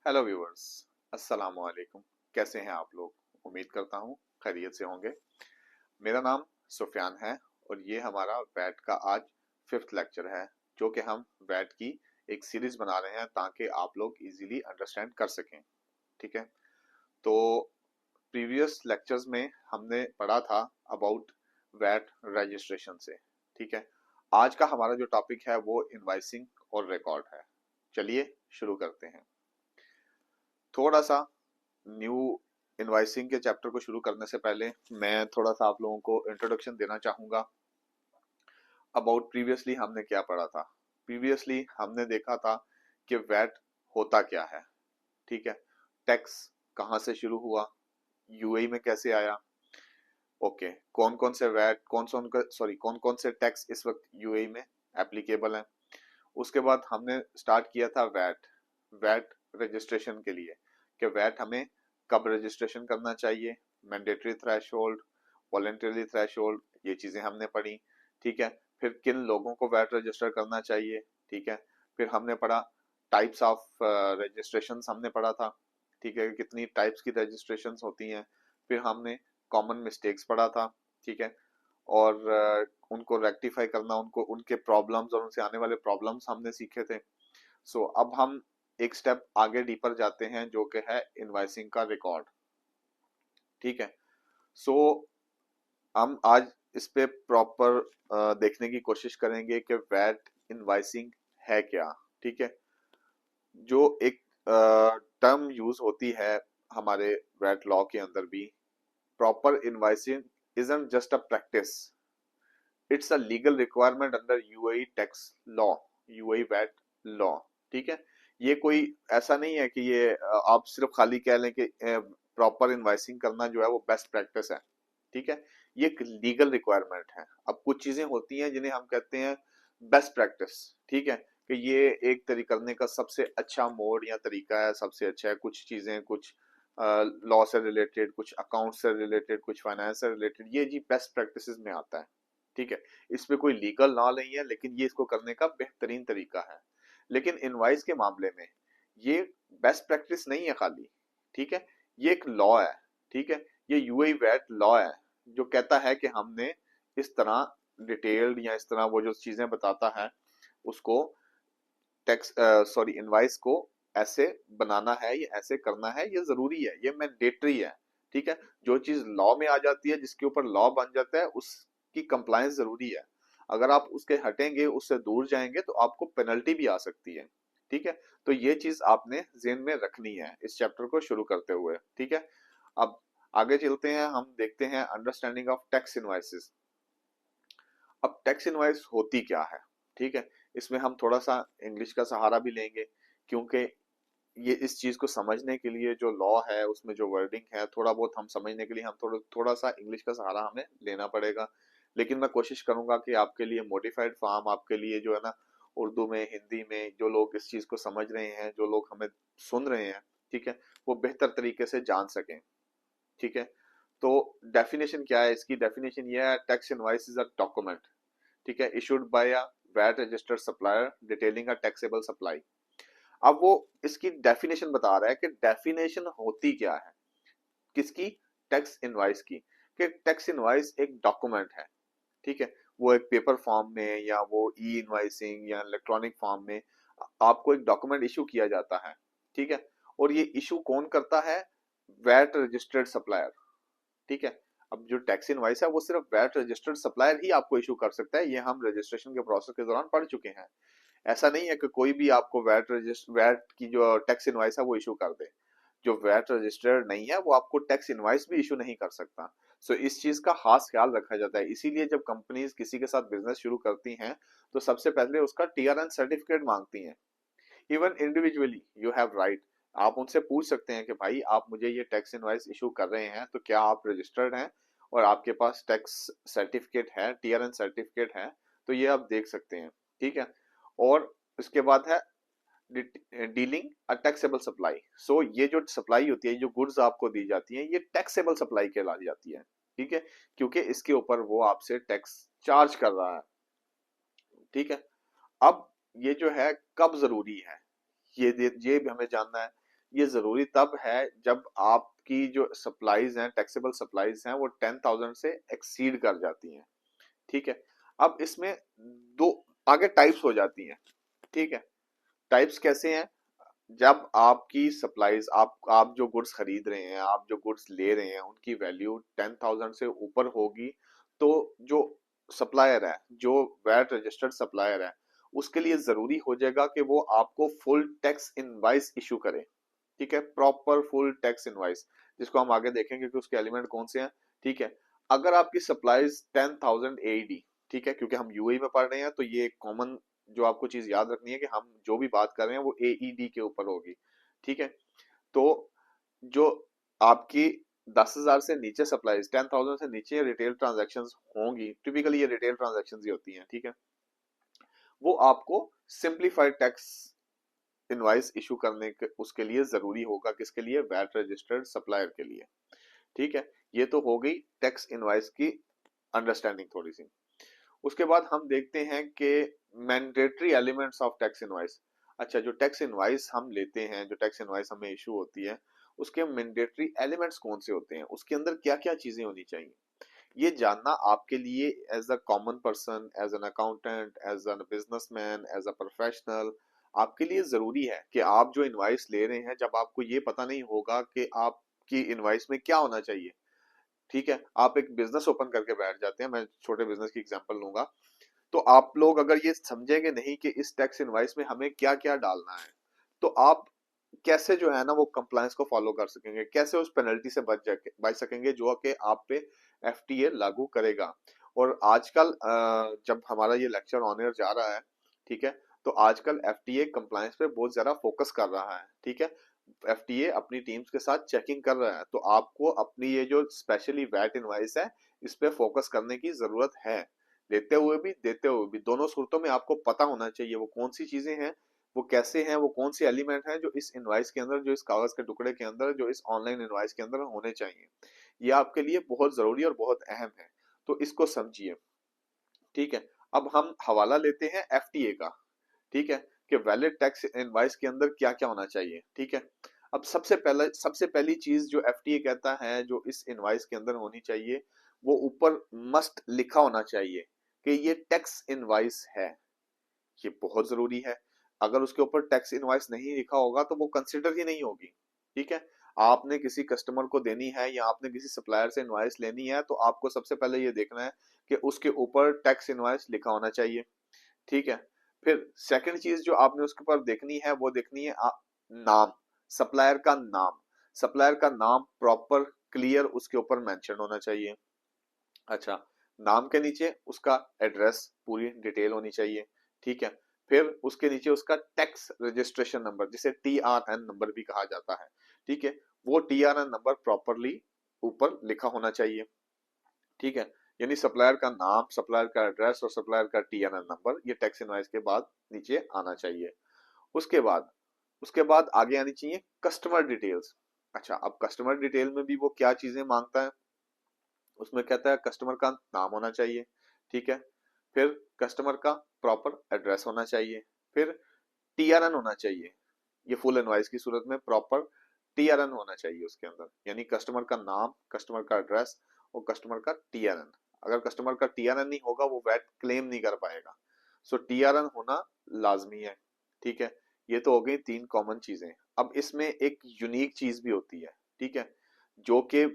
Hello viewers, अस्सलाम वालेकुम। कैसे हैं आप लोग? उम्मीद करता हूँ खैरियत से होंगे। मेरा नाम सुफियान है और ये हमारा वैट का आज फिफ्थ लेक्चर है, जो कि हम वैट की एक सीरीज बना रहे हैं ताकि आप लोग इजीली अंडरस्टैंड कर सकें। ठीक है, तो प्रीवियस लेक्चर्स में हमने पढ़ा था अबाउट वैट रजिस्ट्रेशन से। ठीक है, आज का हमारा जो टॉपिक है वो इनवाइसिंग और रिकॉर्ड है। चलिए शुरू करते हैं। थोड़ा सा न्यू इनवाइसिंग के चैप्टर को शुरू करने से पहले मैं थोड़ा सा आप लोगों को इंट्रोडक्शन देना चाहूंगा अबाउट प्रीवियसली हमने क्या पढ़ा था। प्रीवियसली हमने देखा था कि वैट होता क्या है। ठीक है, टैक्स कहाँ से शुरू हुआ, यूएई में कैसे आया, ओके, कौन कौन से वैट कौन कौन से टैक्स इस वक्त यूएई में एप्लीकेबल हैं। उसके बाद हमने स्टार्ट किया था वैट वैट रजिस्ट्रेशन के लिए, कि वैट हमें कब रजिस्ट्रेशन करना चाहिए, मैंडेटरी थ्रेशोल्ड, वॉलेंटरी थ्रेशोल्ड, ये चीजें हमने पढ़ी। ठीक है, फिर किन लोगों को वैट रजिस्टर करना चाहिए। ठीक है, फिर हमने पढ़ा टाइप्स ऑफ रजिस्ट्रेशन हमने पढ़ा था। ठीक है, कितनी टाइप्स की रजिस्ट्रेशन होती हैं। फिर हमने कॉमन मिस्टेक्स पढ़ा था। ठीक है, और उनको रेक्टिफाई करना, उनको उनके प्रॉब्लम्स और उनसे आने वाले प्रॉब्लम्स हमने सीखे थे। सो अब हम एक स्टेप आगे डीपर जाते हैं, जो कि है इनवाइसिंग का रिकॉर्ड। ठीक है, सो हम आज इस पे प्रॉपर देखने की कोशिश करेंगे कि वैट इनवाइसिंग है क्या। ठीक है, जो एक टर्म यूज होती है हमारे वैट लॉ के अंदर भी, proper invoicing isn't just a practice, it's a legal requirement under UAE tax law, UAE VAT law. ठीक है, ये कोई ऐसा नहीं है कि ये आप सिर्फ खाली कह लें कि प्रॉपर इनवाइसिंग करना जो है वो बेस्ट प्रैक्टिस है। ठीक है, ये एक लीगल रिक्वायरमेंट है। अब कुछ चीजें होती हैं जिन्हें हम कहते हैं बेस्ट प्रैक्टिस। ठीक है, कि ये एक तरीका करने का सबसे अच्छा मोड या तरीका है, सबसे अच्छा है। कुछ चीजें, कुछ लॉ से रिलेटेड, कुछ अकाउंट से रिलेटेड, कुछ फाइनेंस से रिलेटेड, ये जी बेस्ट प्रैक्टिसेस में आता है। ठीक है, इसमें कोई लीगल लॉ नहीं है, लेकिन ये इसको करने का बेहतरीन तरीका है। लेकिन इनवाइस के मामले में ये बेस्ट प्रैक्टिस नहीं है खाली। ठीक है, ये एक लॉ है। ठीक है, ये यूएई वैट लॉ है, जो कहता है कि हमने इस तरह डिटेल्ड या इस तरह वो जो चीजें बताता है उसको टैक्स सॉरी इनवाइस को ऐसे बनाना है, ये ऐसे करना है, ये जरूरी है, ये मैंडेटरी है। ठीक है, जो चीज लॉ में आ जाती है, जिसके ऊपर लॉ बन जाता है, उसकी कंप्लायंस जरूरी है। अगर आप उसके हटेंगे, उससे दूर जाएंगे, तो आपको पेनल्टी भी आ सकती है। ठीक है, तो ये चीज आपने ज़हन में रखनी है इस चैप्टर को शुरू करते हुए। ठीक है, अब आगे चलते हैं, हम देखते हैं अंडरस्टैंडिंग ऑफ टैक्स इनवाइसेस। अब टैक्स इनवॉइस होती क्या है। ठीक है, इसमें हम थोड़ा सा इंग्लिश का सहारा भी लेंगे, क्योंकि ये इस चीज को समझने के लिए जो लॉ है उसमें जो वर्डिंग है, थोड़ा बहुत हम समझने के लिए हम थोड़ा थोड़ा सा इंग्लिश का सहारा हमें लेना पड़ेगा। लेकिन मैं कोशिश करूंगा कि आपके लिए मॉडिफाइड फॉर्म, आपके लिए जो है ना, उर्दू में, हिंदी में, जो लोग इस चीज को समझ रहे हैं, जो लोग हमें सुन रहे हैं, ठीक है, वो बेहतर तरीके से जान सकें। ठीक है, तो डेफिनेशन क्या है इसकी? डेफिनेशन ये है, tax invoice is a document, ठीक है, issued by a VAT registered supplier detailing a taxable supply. अब वो इसकी डेफिनेशन बता रहा है कि डेफिनेशन होती क्या है किसकी? टैक्स इनवॉइस की। कि टैक्स इनवॉइस एक डॉक्यूमेंट है। ठीक है, वो एक पेपर फॉर्म में या वो ई इनवॉइसिंग या इलेक्ट्रॉनिक फॉर्म में आपको एक डॉक्यूमेंट इशू किया जाता है। ठीक है, और ये इशू कौन करता है? VAT registered supplier. ठीक है, अब जो टैक्स इनवॉइस है वो सिर्फ वैट रजिस्टर्ड सप्लायर ही आपको इशू कर सकता है, ये हम रजिस्ट्रेशन के प्रोसेस के दौरान पढ़ चुके हैं। ऐसा नहीं है कि कोई भी आपको वैट की जो टैक्स इनवॉइस है वो इशू कर दे। जो वैट रजिस्टर्ड नहीं है वो आपको टैक्स इनवॉइस भी इशू नहीं कर सकता। सो इस चीज का खास ख्याल रखा जाता है। इसीलिए जब कंपनीज किसी के साथ बिजनेस शुरू करती हैं, तो सबसे पहले उसका टीआरएन सर्टिफिकेट मांगती हैं। Even individually you have right, आप उनसे पूछ सकते हैं कि भाई आप मुझे ये टैक्स इनवॉइस इशू कर रहे हैं, तो क्या आप रजिस्टर्ड हैं और आपके पास टैक्स सर्टिफिकेट है, टीआरएन सर्टिफिकेट है? तो ये आप देख सकते हैं। ठीक है, और इसके बाद है डीलिंग अ टैक्सेबल सप्लाई। सो ये जो सप्लाई होती है, जो गुड्स आपको दी जाती है, ये टैक्सेबल सप्लाई कहलाई जाती है। ठीक है, क्योंकि इसके ऊपर वो आपसे टैक्स चार्ज कर रहा है। ठीक है, अब ये जो है कब जरूरी है, ये भी हमें जानना है ये जरूरी तब है जब आपकी जो सप्लाईज हैं, टैक्सेबल सप्लाईज हैं, वो 10,000 से एक्सीड कर जाती हैं। ठीक है। अब इसमें दो आगे टाइप्स हो जाती हैं। ठीक है। टाइप्स कैसे हैं? जब आपकी सप्लाईज, आप जो गुड्स खरीद रहे हैं, आप जो गुड्स ले रहे हैं, उनकी वैल्यू 10,000 से ऊपर होगी, तो जो सप्लायर है, जो वैट रजिस्टर्ड सप्लायर है, उसके लिए जरूरी हो जाएगा कि वो आपको फुल टैक्स इनवाइस इशू करे। ठीक है, प्रॉपर फुल टैक्स इनवाइस, जिसको हम आगे देखेंगे कि उसके एलिमेंट कौन से हैं। ठीक है। अगर आपकी सप्लाईज 10,000 एडी, ठीक है, क्योंकि हम यूएई में पढ़ रहे हैं, तो ये कॉमन जो आपको चीज याद रखनी है कि हम जो भी बात कर रहे हैं वो एईडी के ऊपर होगी। ठीक है। तो जो आपकी 10,000 से नीचे सप्लाईज, 10,000 से नीचे रिटेल ट्रांजैक्शन होंगी, टिपिकली ये रिटेल ट्रांजैक्शन ही होती हैं। ठीक है। वो आपको सिंप्लीफाइड टैक्स इनवाइस इशू करने के उसके लिए जरूरी होगा। किसके लिए? वैट रजिस्टर्ड सप्लायर के लिए। ठीक है। ये तो हो गई टैक्स इनवाइस की अंडरस्टैंडिंग थोड़ी सी। उसके बाद हम देखते हैं कि mandatory elements of tax invoice. अच्छा, जो टैक्स इनवाइस हम लेते हैं, जो टैक्स इनवाइस हमें इशू होती है, उसके मैंडेटरी एलिमेंट्स कौन से होते हैं, उसके अंदर क्या क्या चीजें होनी चाहिए, ये जानना आपके लिए as a common person, as an accountant, as a businessman, as a professional, आपके लिए जरूरी है कि आप जो इनवाइस ले रहे हैं, जब आपको ये पता नहीं होगा कि आपकी इनवाइस में क्या होना चाहिए। ठीक है। आप एक बिजनेस ओपन करके बैठ जाते हैं, मैं छोटे बिजनेस की एग्जांपल लूंगा, तो आप लोग अगर ये समझेंगे नहीं कि इस टैक्स इनवाइस में हमें क्या क्या डालना है, तो आप कैसे जो है ना वो कंप्लायंस को फॉलो कर सकेंगे, कैसे उस पेनल्टी से बच सकेंगे जो कि आप पे एफटीए लागू करेगा। और आजकल जब हमारा ये लेक्चर ऑन एयर जा रहा है, ठीक है, तो आजकल एफटीए कंप्लायंस पे बहुत ज्यादा फोकस कर रहा है। ठीक है। एफटीए अपनी टीम्स के साथ चेकिंग कर रहा है, तो आपको अपनी ये जो स्पेशली वैट इनवाइस है, इस पे फोकस करने की जरूरत है। लेते हुए भी, देते हुए भी, दोनों सूरतों में आपको पता होना चाहिए वो कौन सी चीजें हैं, वो कैसे हैं, वो कौन सी एलिमेंट है जो इस इनवाइस के अंदर, जो इस कागज के टुकड़े के अंदर, जो इस ऑनलाइन इनवाइस के अंदर होने चाहिए। ये आपके लिए बहुत जरूरी और बहुत अहम है, तो इसको समझिए। ठीक है। अब हम हवाला लेते हैं एफटीए का। ठीक है, कि वैलिड टैक्स इनवाइस के अंदर क्या क्या होना चाहिए। ठीक है। अब सबसे पहली चीज जो एफटीए कहता है जो इस इनवाइस के अंदर होनी चाहिए, वो ऊपर मस्ट लिखा होना चाहिए कि ये टैक्स इनवाइस है। ये बहुत जरूरी है। अगर उसके ऊपर टैक्स इनवाइस नहीं लिखा होगा तो वो कंसिडर ही नहीं होगी। ठीक है। आपने किसी कस्टमर को देनी है या आपने किसी सप्लायर से इनवाइस लेनी है, तो आपको सबसे पहले ये देखना है कि उसके ऊपर टैक्स इनवाइस लिखा होना चाहिए। ठीक है। फिर सेकंड चीज जो आपने उसके ऊपर देखनी है, वो देखनी है नाम, सप्लायर का नाम। सप्लायर का नाम प्रॉपर क्लियर उसके ऊपर मेंशन होना चाहिए। अच्छा, नाम के नीचे उसका एड्रेस पूरी डिटेल होनी चाहिए। ठीक है। फिर उसके नीचे उसका टैक्स रजिस्ट्रेशन नंबर, जिसे टीआरएन नंबर भी कहा जाता है। ठीक है। वो टीआरएन नंबर प्रॉपरली ऊपर लिखा होना चाहिए। ठीक है। यानी सप्लायर का नाम, सप्लायर का एड्रेस और सप्लायर का टीआरएन नंबर, ये टैक्स इनवॉइस के बाद नीचे आना चाहिए। उसके बाद आगे आनी चाहिए कस्टमर डिटेल्स। अच्छा, अब कस्टमर डिटेल में भी वो क्या चीजें मांगता है, उसमें कहता है कस्टमर का नाम होना चाहिए। ठीक है। फिर कस्टमर का प्रॉपर एड्रेस होना चाहिए। फिर टीआरएन होना चाहिए। ये फुल इनवॉइस की सूरत में प्रॉपर टीआरएन होना चाहिए उसके अंदर, यानी कस्टमर का नाम, कस्टमर का एड्रेस और कस्टमर का टीआरएन। अगर कस्टमर का टीआरएन नहीं होगा वो वैट क्लेम नहीं कर पाएगा। सो टीआरएन होना लाजमी है। ठीक है। ये तो हो गई तीन कॉमन चीजें। अब इसमें एक यूनिक चीज भी होती है। ठीक है, जो कि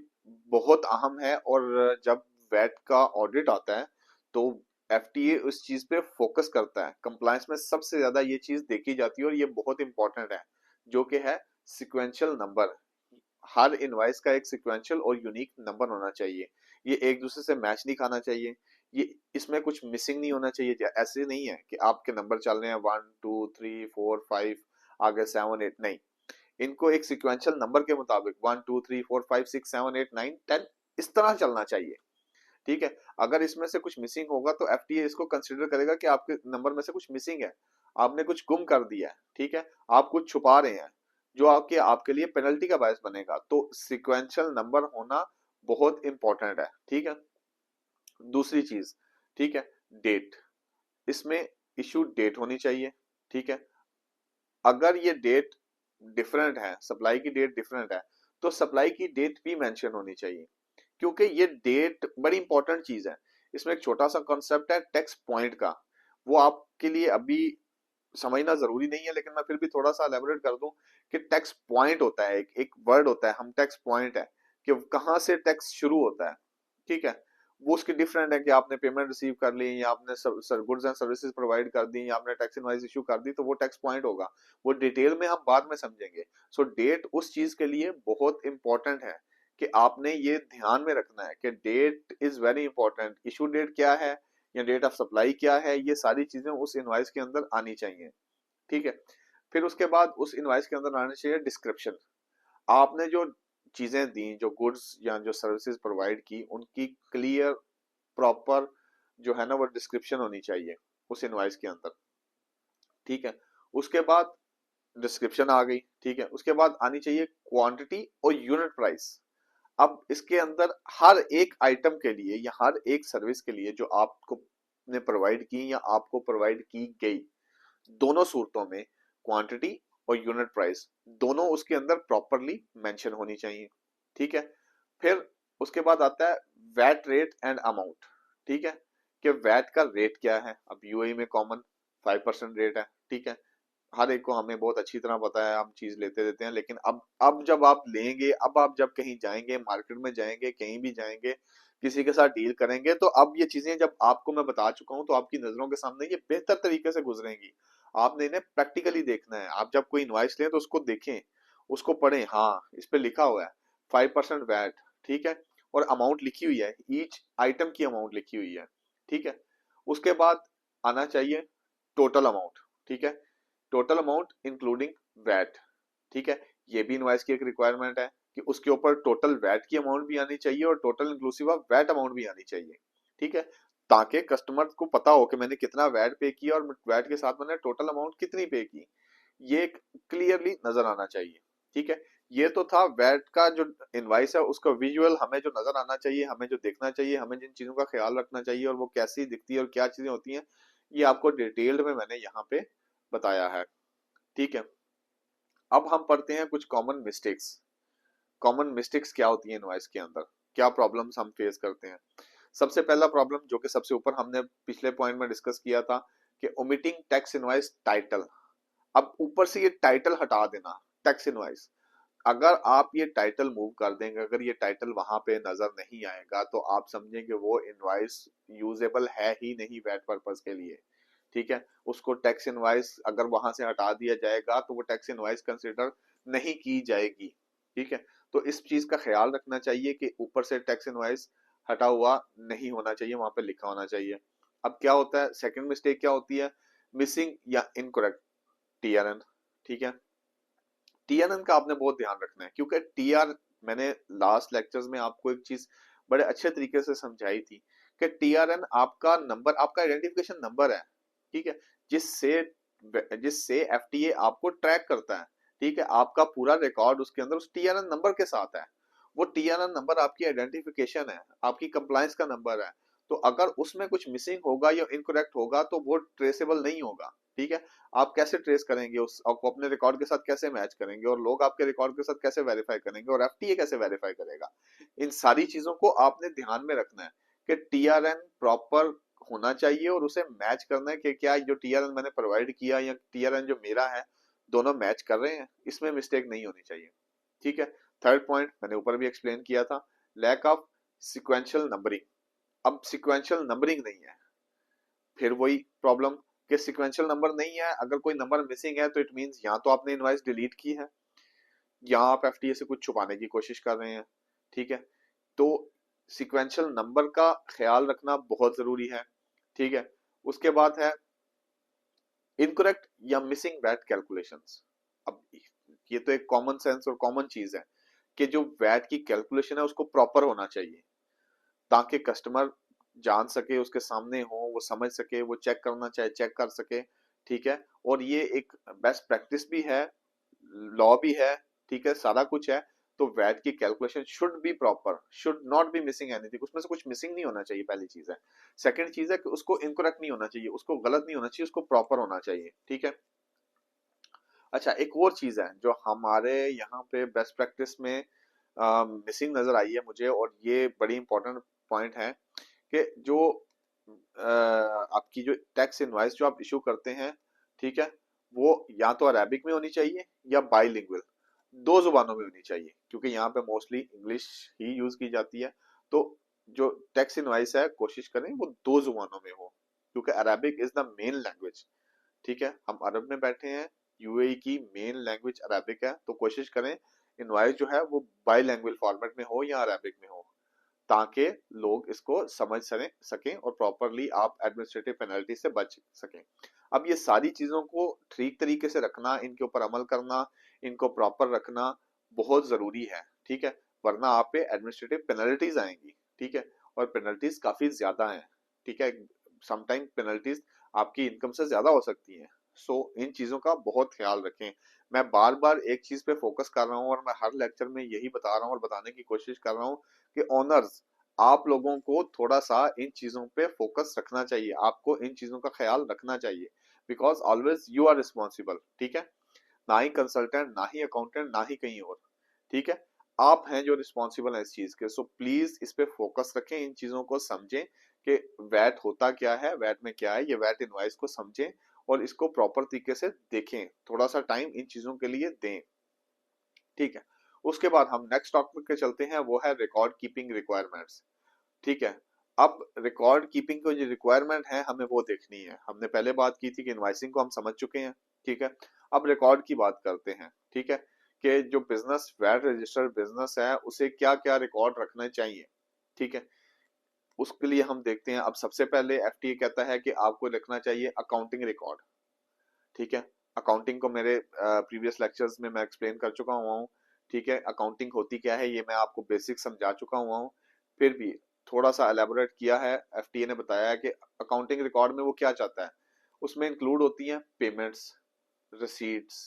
बहुत अहम है, और जब वैट का ऑडिट आता है तो एफटीए उस चीज पे फोकस करता है। कंप्लायंस में सबसे ज्यादा ये चीज देखी जाती है और ये बहुत इंपॉर्टेंट है, जो कि है सिक्वेंशियल नंबर। हर इनवाइस का एक सिक्वेंशियल और यूनिक नंबर होना चाहिए। ये एक दूसरे से मैच नहीं खाना चाहिए। ये इसमें कुछ मिसिंग नहीं होना चाहिए। ऐसे नहीं है कि आपके नंबर चल रहे हैं 1 2 3 4 5, आगे 7 8, नहीं। इनको एक सिक्वेंशियल नंबर के मुताबिक 1 2 3 4 5 6 7 8 9 10 इस तरह चलना चाहिए। ठीक है। अगर इसमें से कुछ मिसिंग होगा तो एफटीए इसको कंसिडर करेगा कि आपके नंबर में से कुछ मिसिंग है, आपने कुछ गुम कर दिया है। ठीक है। आप कुछ छुपा रहे हैं, जो आपके आपके लिए पेनल्टी का बायस बनेगा। तो सिक्वेंशियल नंबर होना बहुत इंपॉर्टेंट है। ठीक है। दूसरी चीज, ठीक है, डेट। इसमें इशू डेट होनी चाहिए। ठीक है। अगर ये डेट डिफरेंट है, सप्लाई की डेट डिफरेंट है, तो सप्लाई की डेट भी मेंशन होनी चाहिए, क्योंकि ये डेट बड़ी इंपॉर्टेंट चीज है। इसमें एक छोटा सा कॉन्सेप्ट है टैक्स पॉइंट का, वो आपके लिए अभी समझना जरूरी नहीं है, लेकिन मैं फिर भी थोड़ा सा एलेबोरेट कर दूं कि टैक्स पॉइंट होता है, एक वर्ड होता है, हम टैक्स पॉइंट है कि कहाँ से टैक्स शुरू होता है। ठीक है, वो उसकी डिफरेंट है कि आपने पेमेंट रिसीव कर ली, या आपने गुड्स एंड सर्विसेज प्रोवाइड कर दी, या आपने टैक्स इनवॉइस इशू कर दी, तो वो टैक्स पॉइंट होगा। वो डिटेल में हम बाद में समझेंगे। सो डेट उस चीज के लिए बहुत इंपॉर्टेंट है कि आपने ये ध्यान में रखना है कि date is very important. Issue date क्या है या डेट ऑफ सप्लाई क्या है, ये सारी चीजें उस इनवॉइस के अंदर आनी चाहिए। ठीक है, फिर उसके बाद उस इनवॉइस के अंदर आना चाहिए डिस्क्रिप्शन। आपने जो चीजें दी, जो गुड्स या जो सर्विसेज प्रोवाइड की, उनकी क्लियर प्रॉपर जो है ना वो डिस्क्रिप्शन होनी चाहिए उस इनवॉइस के अंदर। ठीक है, उसके बाद डिस्क्रिप्शन आ गई। ठीक है, उसके बाद आनी चाहिए क्वांटिटी और यूनिट प्राइस। अब इसके अंदर हर एक आइटम के लिए या हर एक सर्विस के लिए जो आपको ने प्रोवाइड की या आपको प्रोवाइड की गई, दोनों सूरतों में क्वांटिटी और यूनिट प्राइस दोनों उसके अंदर प्रॉपरली मेंशन होनी चाहिए। ठीक है, फिर उसके बाद आता है वैट रेट एंड अमाउंट। ठीक है, कि वैट का रेट क्या है। अब यूएई में कॉमन 5% रेट है। ठीक है, हर एक को हमें बहुत अच्छी तरह पता है, हम चीज लेते देते हैं, लेकिन अब जब आप लेंगे, अब आप जब कहीं जाएंगे, मार्केट में जाएंगे, कहीं भी जाएंगे, किसी के साथ डील करेंगे, तो अब ये चीजें जब आपको मैं बता चुका हूं तो आपकी नजरों के सामने ये बेहतर तरीके से गुजरेंगी। आपने इन्हें प्रैक्टिकली देखना है। आप जब कोई इनवाइस लें तो उसको देखें, उसको पढ़ें, हाँ इस पे लिखा हुआ है 5% वैट। ठीक है, और अमाउंट लिखी हुई है, ईच आइटम की अमाउंट लिखी हुई है। ठीक है, उसके बाद आना चाहिए टोटल अमाउंट। ठीक है, टोटल अमाउंट इंक्लूडिंग वैट। ठीक है, ये भी इनवॉइस की एक रिक्वायरमेंट है कि उसके ऊपर टोटल वैट की अमाउंट भी आनी चाहिए और total inclusive of VAT amount भी आनी चाहिए। ठीक है, ताकि कस्टमर को पता हो कि मैंने कितना वैट पे किया और वैट के साथ मैंने टोटल अमाउंट कितनी पे की, ये क्लियरली नजर आना चाहिए। ठीक है, ये तो था वैट का जो इनवाइस है उसका विजुअल हमें जो नजर आना चाहिए, हमें जो देखना चाहिए, हमें जिन चीजों का ख्याल रखना चाहिए और वो कैसी दिखती है और क्या चीजें होती हैं, ये आपको डिटेल्ड में मैंने यहाँ पे बताया है। ठीक है, अब हम पढ़ते हैं कुछ कॉमन मिस्टेक्स। कॉमन मिस्टेक्स क्या होती है इनवॉइस के अंदर, क्या प्रॉब्लम्स हम फेस करते हैं। सबसे पहला प्रॉब्लम जो कि सबसे ऊपर हमने पिछले पॉइंट में डिस्कस किया था कि ओमिटिंग टैक्स इनवॉइस टाइटल। अब ऊपर से ये टाइटल हटा देना, टैक्स इनवॉइस। अगर आप ये टाइटल मूव कर देंगे, अगर ये टाइटल वहां पे नजर नहीं आएगा, तो आप समझेंगे वो इनवॉइस यूजेबल है ही नहीं वैट पर्पस के लिए। ठीक है, उसको टैक्स इनवॉइस अगर वहां से हटा दिया जाएगा तो वो टैक्स इनवॉइस कंसिडर नहीं की जाएगी। ठीक है, तो इस चीज का ख्याल रखना चाहिए कि ऊपर से टैक्स इनवॉइस हटा हुआ नहीं होना चाहिए, वहां पे लिखा होना चाहिए। अब क्या होता है, सेकंड मिस्टेक क्या होती है, मिसिंग या इनकरेक्ट टीआरएन। ठीक है, टीआरएन का आपने बहुत ध्यान रखना है, क्योंकि टीआर मैंने लास्ट लेक्चर्स में आपको एक चीज बड़े अच्छे तरीके से समझाई थी कि टीआरएन आपका नंबर, आपका आइडेंटिफिकेशन नंबर है। ठीक है, जिससे जिससे एफटीए आपको ट्रैक करता है। ठीक है, आपका पूरा रिकॉर्ड उसके अंदर उस टीआरएन नंबर के साथ है। वो टीआरएन नंबर आपकी आइडेंटिफिकेशन है, आपकी कंप्लायंस का नंबर है। तो अगर उसमें कुछ मिसिंग होगा या इनकरेक्ट होगा तो वो ट्रेसेबल नहीं होगा। ठीक है, आप कैसे ट्रेस करेंगे, उस आपको अपने रिकॉर्ड के साथ कैसे मैच करेंगे, और लोग आपके रिकॉर्ड के साथ कैसे वेरीफाई करेंगे, और एफटीए कैसे वेरीफाई करेगा। इन सारी चीजों को आपने ध्यान में रखना है कि टीआरएन प्रॉपर होना चाहिए और उसे मैच करना है कि क्या जो टीआरएन मैंने प्रोवाइड किया या टीआरएन जो मेरा है, दोनों मैच कर रहे हैं, इसमें मिस्टेक नहीं होनी चाहिए। ठीक है, थर्ड पॉइंट मैंने ऊपर भी एक्सप्लेन किया था, लैक ऑफ सिक्वेंशियल नंबरिंग। अब सिक्वेंशियल नंबरिंग नहीं है, फिर वही प्रॉब्लम कि सिक्वेंशियल नंबर नहीं है, अगर कोई नंबर मिसिंग है तो इट मींस या तो आपने इनवॉइस डिलीट की है या आप एफटीए से कुछ छुपाने की कोशिश कर रहे हैं। ठीक है, तो सिक्वेंशियल नंबर का ख्याल रखना बहुत जरूरी है। ठीक है, उसके बाद है इनकरेक्ट या मिसिंग वैट कैलकुलेशंस। अब ये तो एक कॉमन सेंस और कॉमन चीज है कि जो वैट की कैलकुलेशन है उसको प्रॉपर होना चाहिए, ताकि कस्टमर जान सके, उसके सामने हो, वो समझ सके, वो चेक करना चाहे चेक कर सके। ठीक है, और ये एक बेस्ट प्रैक्टिस भी है, लॉ भी है। ठीक है, सारा कुछ है। तो वैट की calculation should be proper, should not be missing anything, उसमें से कुछ मिसिंग नहीं होना चाहिए, पहली चीज है। सेकंड चीज है कि उसको इनकरेक्ट नहीं होना चाहिए, उसको गलत नहीं होना चाहिए, उसको प्रॉपर होना चाहिए। ठीक है, अच्छा, एक और चीज है जो हमारे यहाँ पे बेस्ट प्रैक्टिस में मिसिंग नजर आई है मुझे, और ये बड़ी इंपॉर्टेंट पॉइंट है कि जो आपकी जो टैक्स इनवाइस जो आप इशू करते हैं, ठीक है, वो या तो अरेबिक में होनी चाहिए या बाईलिंगुअल, दो जुबानों में होनी चाहिए, क्योंकि यहाँ पे मोस्टली इंग्लिश ही यूज की जाती है। तो जो टैक्स इनवाइस है कोशिश करें वो दो जुबानों में हो, क्योंकि Arabic is the main language. ठीक है, हम अरब में बैठे हैं, यूएई की मेन लैंग्वेज अरेबिक है, तो कोशिश करें इनवाइस जो है वो बाईलैंग्वेज फॉर्मेट में हो या अरेबिक में हो, ताकि लोग इसको समझ सकें और प्रॉपरली आप एडमिनिस्ट्रेटिव पेनल्टी से बच सकें। अब ये सारी चीजों को ठीक तरीके से रखना, इनके ऊपर अमल करना, इनको प्रॉपर रखना बहुत जरूरी है। ठीक है, वरना आप पे एडमिनिस्ट्रेटिव पेनल्टीज आएंगी। ठीक है, और पेनल्टीज काफी ज्यादा हैं। ठीक है, समटाइम पेनल्टीज आपकी इनकम से ज्यादा हो सकती हैं। सो इन चीजों का बहुत ख्याल रखें। मैं बार बार एक चीज पे फोकस कर रहा हूँ और मैं हर लेक्चर में यही बता रहा हूँ और बताने की कोशिश कर रहा हूँ कि ओनर्स, आप लोगों को थोड़ा सा इन चीजों पे फोकस रखना चाहिए, आपको इन चीजों का ख्याल रखना चाहिए, because always you are responsible. ठीक है, ना ही कंसल्टेंट, ना ही अकाउंटेंट, ना ही कहीं और। ठीक है, आप हैं जो रिस्पॉन्सिबल है इस चीज के। सो प्लीज इस पे फोकस रखें, इन चीजों को समझें कि वैट होता क्या है, वैट में क्या है, ये वैट इनवाइस को समझें और इसको प्रॉपर तरीके से देखें, थोड़ा सा टाइम इन चीजों के लिए दें। ठीक है, उसके बाद हम नेक्स्ट टॉपिक पे चलते हैं, वो है रिकॉर्ड कीपिंग रिक्वायरमेंट्स। ठीक है, अब रिकॉर्ड कीपिंग को जो रिक्वायरमेंट है हमें वो देखनी है। हमने पहले बात की थी कि इनवाइसिंग को हम समझ चुके हैं। ठीक है, अब रिकॉर्ड की बात करते हैं। ठीक है, कि जो बिजनेस वैट रजिस्टर्ड बिजनेस है उसे क्या क्या रिकॉर्ड रखना चाहिए। ठीक है, उसके लिए हम देखते हैं। अब सबसे पहले एफटीए कहता है कि आपको रखना चाहिए अकाउंटिंग रिकॉर्ड। ठीक है, अकाउंटिंग को मेरे प्रीवियस लेक्चर्स में मैं एक्सप्लेन कर चुका हुआ हूँ। ठीक है, अकाउंटिंग होती क्या है ये मैं आपको बेसिक समझा चुका हुआ हूँ। फिर भी थोड़ा सा एलेबोरेट किया है, एफटीए ने बताया है कि अकाउंटिंग रिकॉर्ड में वो क्या चाहता है। उसमें इंक्लूड होती हैं payments, receipts,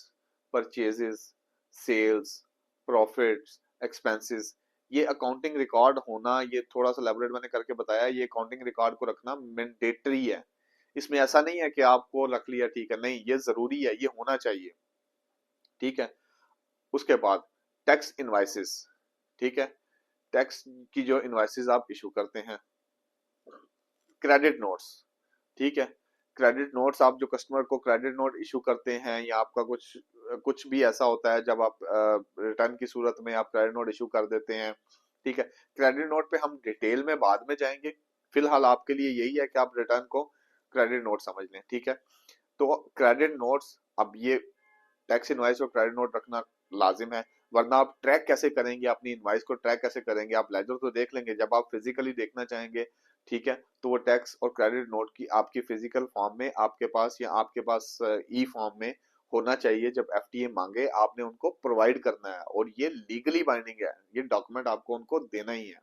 purchases, sales, profits, expenses. ये अकाउंटिंग रिकॉर्ड होना, ये थोड़ा सा एलेबोरेट मैंने करके बताया, ये अकाउंटिंग रिकॉर्ड को रखना मैंडेटरी है। इसमें ऐसा नहीं है कि आपको रख लिया ठीक है, नहीं, ये जरूरी है, ये होना चाहिए। ठीक है, उसके बाद टैक्स इनवाइसेस। ठीक है, टैक्स की जो इनवाइसेस आप इशू करते हैं, क्रेडिट नोट्स। ठीक है, क्रेडिट नोट्स आप जो कस्टमर को क्रेडिट नोट इशू करते हैं, या आपका कुछ कुछ भी ऐसा होता है जब आप रिटर्न की सूरत में आप क्रेडिट नोट इशू कर देते हैं। ठीक है, क्रेडिट नोट पे हम डिटेल में बाद में जाएंगे, फिलहाल आपके लिए यही है कि आप रिटर्न को क्रेडिट नोट समझ लें। ठीक है, तो क्रेडिट नोट्स, अब ये टैक्स इनवाइस और क्रेडिट नोट रखना लाजिम है, वरना आप ट्रैक कैसे करेंगे अपनी इनवाइस को, ट्रैक कैसे करेंगे? आप लेजर तो देख लेंगे, जब आप फिजिकली देखना चाहेंगे, ठीक है, तो वो टैक्स और क्रेडिट नोट की आपकी फिजिकल फॉर्म में आपके पास, या आपके पास ई फॉर्म में होना चाहिए। जब एफटीए मांगे आपने उनको प्रोवाइड करना है, और ये लीगली बाइंडिंग है, ये डॉक्यूमेंट आपको उनको देना ही है।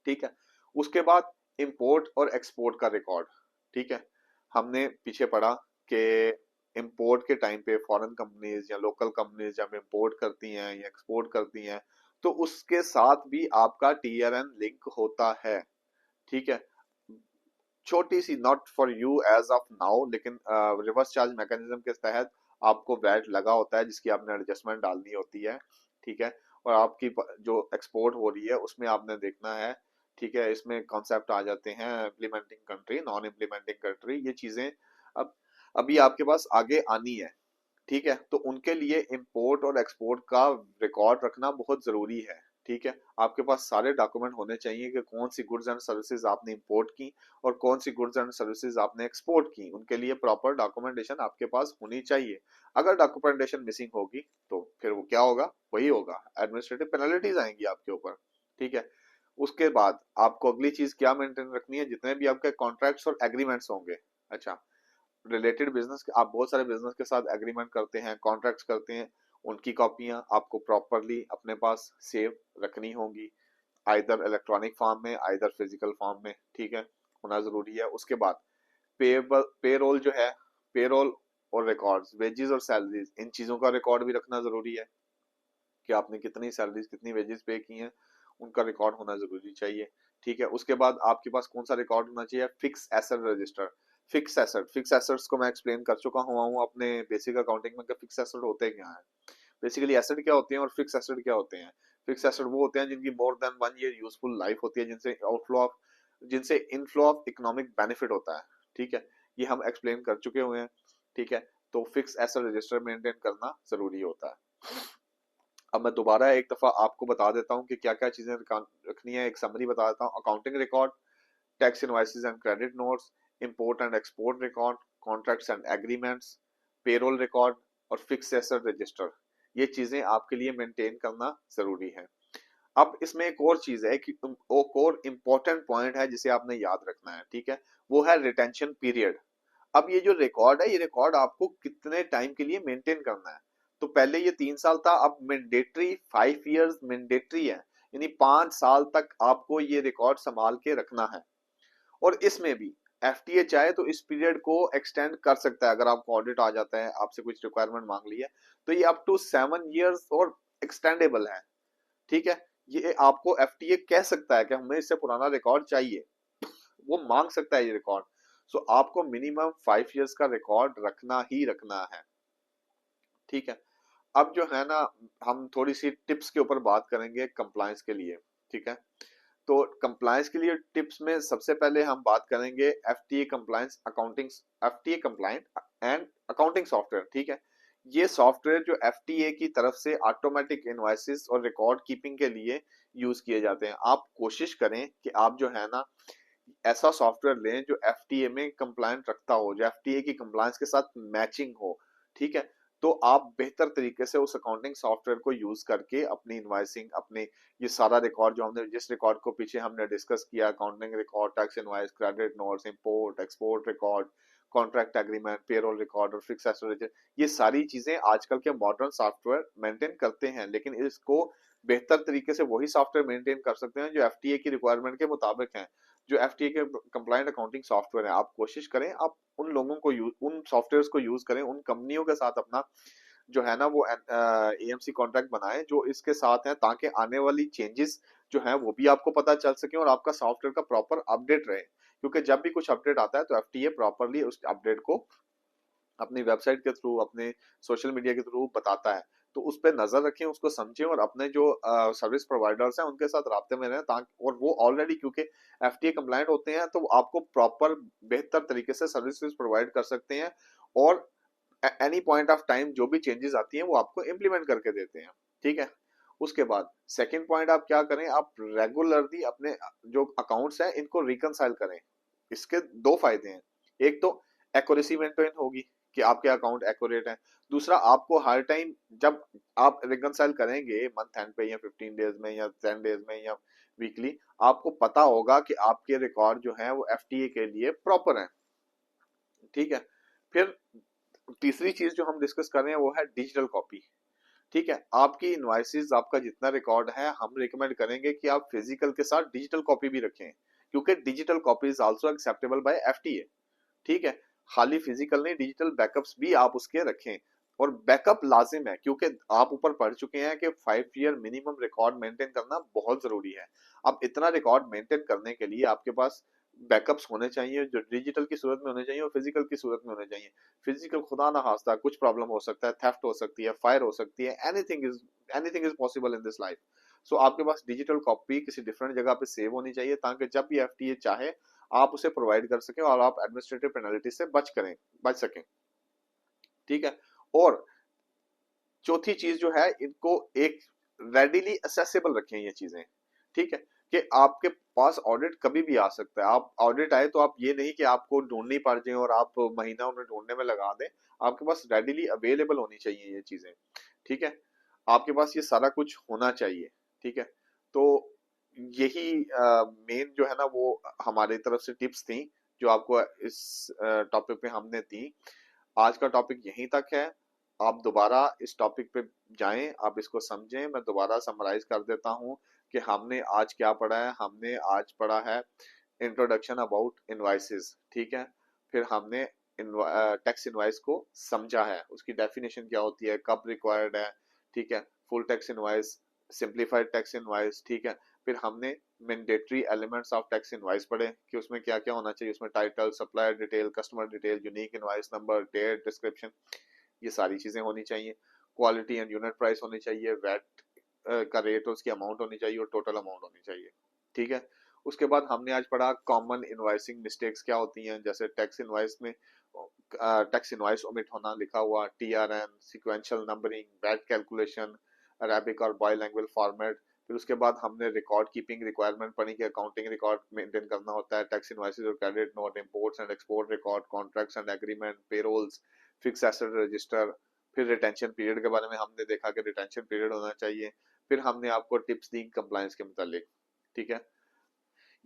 ठीक है, उसके बाद इंपोर्ट और एक्सपोर्ट का रिकॉर्ड। ठीक है, हमने पीछे पढ़ा कि इंपोर्ट के टाइम पे फॉरेन कंपनीज या लोकल कंपनीज जब इंपोर्ट करती हैं या एक्सपोर्ट करती हैं, तो उसके साथ भी आपका टीआरएन लिंक होता है। ठीक है, छोटी सी, not for you age of now, लेकिन रिवर्स चार्ज मैकेनिज्म के तहत आपको वैट लगा होता है जिसकी आपने एडजस्टमेंट डालनी होती है। ठीक है, और आपकी जो एक्सपोर्ट हो रही है उसमें आपने देखना है। ठीक है, इसमें कॉन्सेप्ट आ जाते हैं implementing country, non implementing country, ये चीजें अब अभी आपके पास आगे आनी है। ठीक है, तो उनके लिए इंपोर्ट और एक्सपोर्ट का रिकॉर्ड रखना बहुत जरूरी है। ठीक है, आपके पास सारे डॉक्यूमेंट होने चाहिए कि कौन सी गुड्स एंड सर्विसेज आपने इंपोर्ट की और कौन सी गुड्स एंड सर्विसेज आपने एक्सपोर्ट की, उनके लिए प्रॉपर डॉक्यूमेंटेशन आपके पास होनी चाहिए। अगर डॉक्यूमेंटेशन मिसिंग होगी तो फिर वो क्या होगा, वही होगा, एडमिनिस्ट्रेटिव पेनल्टीज आएंगी आपके ऊपर। ठीक है, उसके बाद आपको अगली चीज क्या मेंटेन रखनी है, जितने भी आपके कॉन्ट्रैक्ट्स और एग्रीमेंट्स होंगे। अच्छा, रिलेटेड बिजनेस, आप बहुत सारे बिजनेस के साथ एग्रीमेंट करते हैं, कॉन्ट्रैक्ट्स करते हैं, उनकी कॉपियां आपको प्रॉपरली अपने पास सेव रखनी होंगी, आइदर इलेक्ट्रॉनिक फॉर्म में, आइदर फिजिकल फॉर्म में। ठीक है, होना जरूरी है। उसके बाद पेरोल जो है, पेरोल और रिकॉर्ड्स, वेजेस और सैलरीज, इन चीजों का रिकॉर्ड भी रखना जरूरी है कि आपने कितनी सैलरीज कितनी वेजेस पे की हैं, उनका रिकॉर्ड होना जरूरी चाहिए। ठीक है, उसके बाद आपके पास कौन सा रिकॉर्ड होना चाहिए, fix asset register. Fix asset, fix assets को मैं एक्सप्लेन कर चुका हुआ हूँ अपने बेसिक अकाउंटिंग में कि फिक्स एसेट होते क्या हैं। बेसिकली एसेट क्या होते हैं और फिक्स एसेट क्या होते हैं। फिक्स एसेट वो होते हैं जिनकी more than 1 year useful life होती है, जिनसे इनफ्लो ऑफ इकोनॉमिक बेनिफिट होता है। ठीक है, ये हम एक्सप्लेन कर चुके हुए हैं। ठीक है, तो फिक्स एसेट रजिस्टर मेंटेन करना जरूरी होता है। अब मैं दोबारा एक दफा आपको बता देता हूँ कि क्या क्या चीजें रखनी है। एक समरी बता देता हूँ। Accounting record, tax invoices and credit notes, import and export record, contracts and agreements, payroll record और फिक्स एसेट रजिस्टर। ये चीजें आपके लिए मेंटेन करना जरूरी है। अब इसमें एक और चीज है कि एक और इम्पोर्टेंट पॉइंट है जिसे आपने याद रखना है। ठीक है, वो है रिटेंशन पीरियड। अब ये जो रिकॉर्ड है, ये रिकॉर्ड आपको कितने टाइम के लिए मेंटेन करना है। तो पहले ये 3 साल था, अब मैंडेटरी 5 इयर्स मैंडेटरी है, यानी 5 साल तक आपको ये रिकॉर्ड संभाल के रखना है। और इसमें भी एफटीए चाहे तो इस पीरियड को एक्सटेंड कर सकता है। अगर आपको ऑडिट आ जाता है, आपसे कुछ रिक्वायरमेंट मांग ली है, तो ये अप टू 7 इयर्स और एक्सटेंडेबल है। ठीक है, ये आपको एफटीए कह सकता है कि हमें इससे पुराना रिकॉर्ड चाहिए, वो मांग सकता है ये रिकॉर्ड। सो आपको मिनिमम 5 इयर्स का रिकॉर्ड रखना ही रखना है। ठीक है, अब जो है ना, हम थोड़ी सी टिप्स के ऊपर बात करेंगे कंप्लायंस के लिए। ठीक है, तो कंप्लायंस के लिए टिप्स में सबसे पहले हम बात करेंगे FTA compliance accounting, FTA compliant and accounting software. ठीक है, ये सॉफ्टवेयर जो एफटीए की तरफ से ऑटोमेटिक इनवॉइसेस और रिकॉर्ड कीपिंग के लिए यूज किए जाते हैं। आप कोशिश करें कि आप जो है ना ऐसा सॉफ्टवेयर लें जो एफटीए में कंप्लायंट रखता हो, जो एफटीए की कंप्लायंस के साथ मैचिंग हो। ठीक है, तो आप बेहतर तरीके से उस अकाउंटिंग सॉफ्टवेयर को यूज करके अपनी इनवाइसिंग, अपने ये सारा रिकॉर्ड जो हमने, जिस रिकॉर्ड को पीछे हमने डिस्कस किया, accounting record, tax invoice, credit notes, import export record, contract agreement, payroll record और फिक्स एसेट, ये सारी चीजें आजकल के मॉडर्न सॉफ्टवेयर मेंटेन करते हैं। लेकिन इसको बेहतर तरीके से वही सॉफ्टवेयर मेंटेन कर सकते हैं जो एफटीए की रिक्वायरमेंट के मुताबिक है। जो एफटीए के कंप्लायंट अकाउंटिंग सॉफ्टवेयर है, आप कोशिश करें आप उन लोगों को यूज, उन सॉफ्टवेयर्स को यूज करें, उन कंपनियों के साथ अपना जो है ना वो एएमसी कॉन्ट्रैक्ट बनाए जो इसके साथ है, ताकि आने वाली चेंजेस जो है वो भी आपको पता चल सके और आपका सॉफ्टवेयर का प्रॉपर अपडेट रहे। क्योंकि जब भी कुछ अपडेट आता है तो एफटीए प्रॉपरली उस अपडेट को अपनी वेबसाइट के थ्रू, अपने सोशल मीडिया के थ्रू बताता है। तो उस पर नजर रखें, उसको समझें और अपने जो सर्विस प्रोवाइडर्स हैं उनके साथ राब्ते में रहें, ताकि, और वो ऑलरेडी क्योंकि एफटीए कंप्लायंट होते हैं तो आपको प्रॉपर बेहतर तरीके से सर्विसेज प्रोवाइड कर सकते हैं और एनी पॉइंट ऑफ टाइम जो भी चेंजेस आती हैं वो आपको इम्प्लीमेंट करके देते हैं। ठीक है, उसके बाद सेकंड पॉइंट आप क्या करें, आप रेगुलरली अपने जो अकाउंट्स हैं इनको रिकंसाइल करें। इसके दो फायदे हैं। एक तो एक्यूरेसी मेंटेन होगी कि आपके अकाउंट एक्यूरेट है। दूसरा, आपको हर टाइम जब आप रिकंसाइल करेंगे मंथ एंड पे या 15 डेज में या 10 डेज में या वीकली, आपको पता होगा कि आपके रिकॉर्ड जो है वो एफटीए के लिए प्रॉपर है। ठीक है, फिर तीसरी चीज जो हम डिस्कस कर रहे हैं वो है डिजिटल कॉपी। ठीक है, आपकी इनवाइसेस, आपका जितना रिकॉर्ड है, हम रिकमेंड करेंगे कि आप फिजिकल के साथ डिजिटल कॉपी भी रखें, क्योंकि digital copy is also acceptable bye FTA. ठीक है, खाली फिजिकल नहीं, डिजिटल बैकअप्स भी आप उसके रखें। और बैकअप लाजिम है क्योंकि आप ऊपर पढ़ चुके हैं कि 5 ईयर मिनिमम रिकॉर्ड मेंटेन करना बहुत जरूरी है। अब इतना रिकॉर्ड मेंटेन करने के लिए आपके पास बैकअप्स होने चाहिए जो डिजिटल की सूरत में होने चाहिए और फिजिकल की सूरत में होने चाहिए। फिजिकल खुदा ना खास्ता कुछ प्रॉब्लम हो सकता है, थेफ्ट हो सकती है, फायर हो सकती है, anything is possible in this life. So आपके पास डिजिटल कॉपी किसी डिफरेंट जगह पे सेव होनी चाहिए, ताकि जब भी एफटीए चाहे आप उसे प्रोवाइड कर सकें और आप एडमिनिस्ट्रेटिव पेनल्टी से बच सकें। ठीक है, और चौथी चीज जो है, इनको एक रेडिली असेसेबल रखें ये चीजें। ठीक है, कि आपके पास ऑडिट कभी भी आ सकता है। आप ऑडिट आए तो आप ये नहीं कि आपको ढूंढनी पड़ जाए और आप महीना उन्हें ढूंढने में लगा दें। आपके पास रेडिली अवेलेबल होनी चाहिए ये चीजें। ठीक है, आपके पास ये सारा कुछ होना चाहिए। ठीक है, तो यही मेन जो है ना वो हमारी तरफ से टिप्स थी जो आपको इस टॉपिक पे हमने दी। आज का टॉपिक यहीं तक है। आप दोबारा इस टॉपिक पे जाएं, आप इसको समझें। मैं दोबारा समराइज कर देता हूं कि हमने आज क्या पढ़ा है। हमने आज पढ़ा है इंट्रोडक्शन अबाउट इनवाइसेस। ठीक है, फिर हमने टैक्स इनवाइस को समझा है, उसकी डेफिनेशन क्या होती है, कब रिक्वायर्ड है। ठीक है, full tax invoice, simplified tax invoice. ठीक है, फिर हमने mandatory elements of tax invoice पढ़े कि उसमें क्या क्या होना चाहिए, उसमें title, supplier detail, customer detail, unique invoice number, date, description, ये सारी चीजें होनी चाहिए। क्वालिटी एंड यूनिट प्राइस होनी चाहिए, वैट का रेट और उसकी अमाउंट होनी चाहिए और टोटल अमाउंट होनी चाहिए। ठीक है। उसके बाद हमने आज पढ़ा कॉमन इनवाइसिंग मिस्टेक्स क्या होती हैं, जैसे टैक्स इनवाइस में टैक्स इनवाइस ओमिट होना लिखा हुआ, TRN, sequential numbering, VAT calculation, Arabic और बाई लैंग्वेज फॉर्मेट। फिर उसके बाद हमने रिकॉर्ड कीपिंग रिक्वायरमेंट पढ़ी कि अकाउंटिंग रिकॉर्ड मेंटेन करना होता है, टैक्स इनवाइसेस और credit note, imports and export record, contracts and agreement, payrolls, fix asset register. फिर रिटेंशन पीरियड के बारे में हमने देखा कि रिटेंशन पीरियड होना चाहिए। फिर हमने आपको टिप्स दी कंप्लायंस के मुतालिक। ठीक है।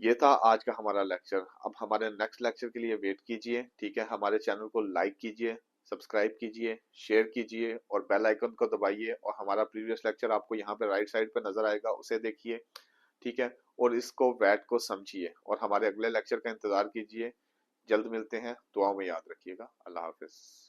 ये था आज का हमारा लेक्चर। अब हमारे नेक्स्ट लेक्चर के लिए वेट कीजिए। ठीक है। हमारे चैनल को लाइक कीजिए, सब्सक्राइब कीजिए, शेयर कीजिए और बेल आइकन को दबाइए, और हमारा प्रीवियस लेक्चर आपको यहाँ पे राइट साइड पे नजर आएगा, उसे देखिए। ठीक है। और इसको वैट को समझिए और हमारे अगले लेक्चर का इंतजार कीजिए। जल्द मिलते हैं, दुआओं में याद रखिएगा। अल्लाह हाफिज।